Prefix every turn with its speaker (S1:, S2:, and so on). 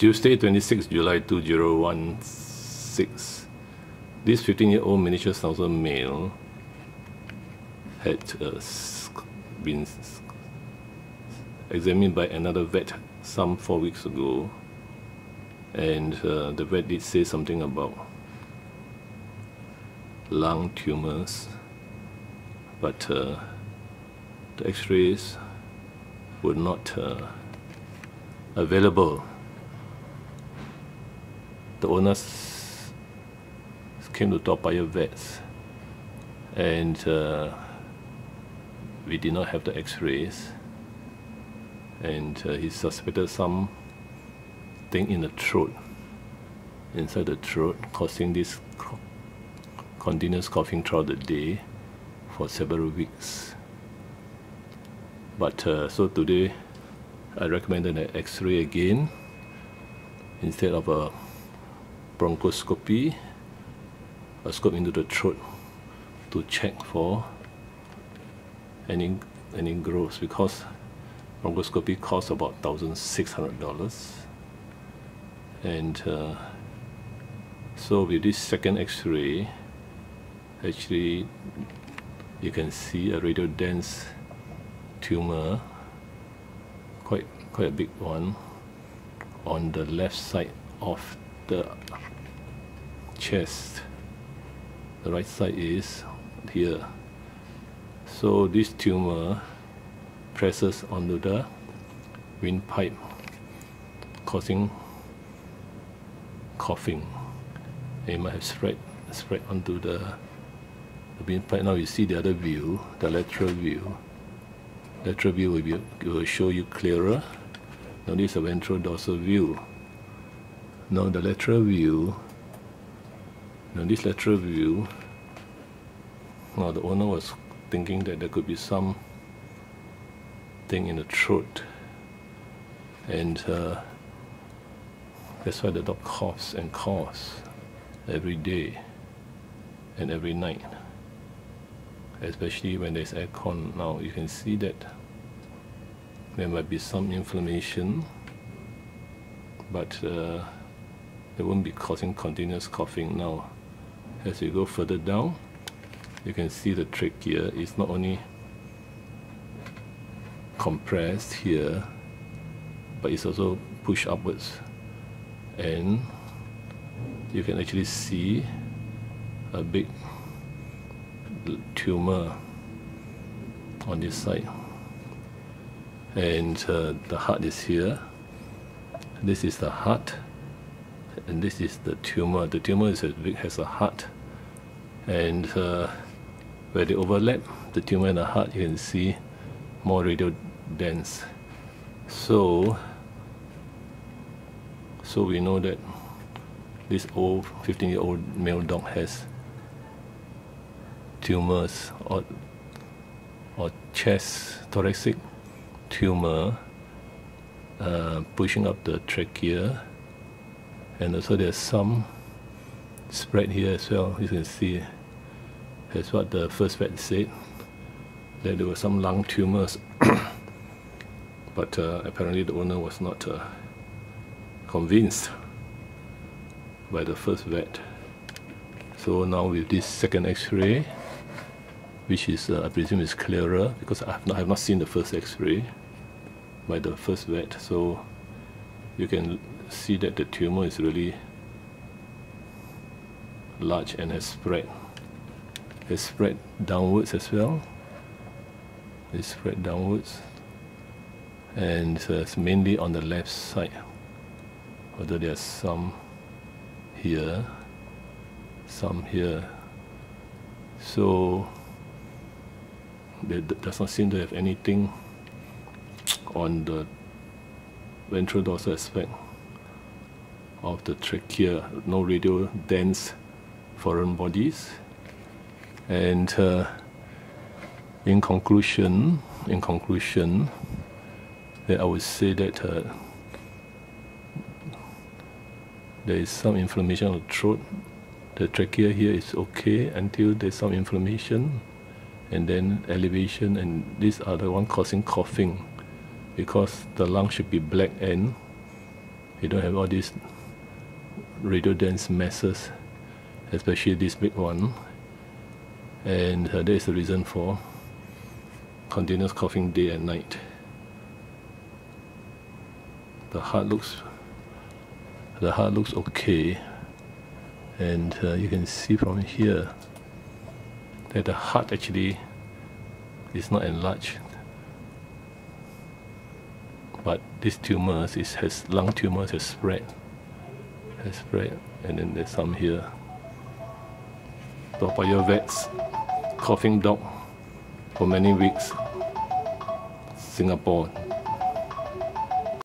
S1: Tuesday, 26 July 2016. This 15-year-old miniature schnauzer male had been examined by another vet some 4 weeks ago, and the vet did say something about lung tumors, but the x-rays were not available. The owners came to Toa Payoh Vets, and we did not have the x-rays, and he suspected something in the throat, inside the throat, causing this continuous coughing throughout the day for several weeks. But so today I recommended an x-ray again instead of a bronchoscopy, a scope into the throat to check for any growth, because bronchoscopy costs about $1,600. And so with this second x-ray, actually you can see a radiodense tumor, quite a big one, on the left side of the chest. The right side is here. So this tumor presses onto the windpipe, causing coughing. It might have spread onto the windpipe. Now you see the other view, the lateral view. Lateral view will show you clearer. Now this is a ventral dorsal view. Now the lateral view, now the owner was thinking that there could be some thing in the throat, and that's why the dog coughs and coughs every day and every night, especially when there's aircon. Now you can see that there might be some inflammation, but it won't be causing continuous coughing. Now as you go further down, you can see the trachea is not only compressed here, but it's also pushed upwards, and you can actually see a big tumor on this side. And the heart is here. This is the heart, and this is the tumor. The tumor is as big as a heart, and where they overlap, the tumor and the heart, you can see more radiodense. So we know that this old 15-year-old male dog has tumors, or chest, thoracic tumor, pushing up the trachea, and also there's some spread here as well. You can see, that's what the first vet said, that there were some lung tumors, but apparently the owner was not convinced by the first vet. So now with this second x-ray, which is I presume is clearer, because I have not seen the first x-ray by the first vet, so you can see that the tumor is really large and has spread downwards as well. It's spread downwards, and it's mainly on the left side, although there's some here, some here. So there does not seem to have anything on the ventral dorsal aspect of the trachea, no radiodense foreign bodies. And in conclusion, that I would say that there is some inflammation of the throat. The trachea here is okay until there's some inflammation, and then elevation, and these are the one causing coughing, because the lung should be black and You don't have all these radiodense masses, especially this big one. And that is the reason for continuous coughing day and night. The heart looks okay, and you can see from here that the heart actually is not enlarged, but this tumors lung tumors has spread, and then there's some here. Toa Payoh vets, coughing dog for many weeks, Singapore.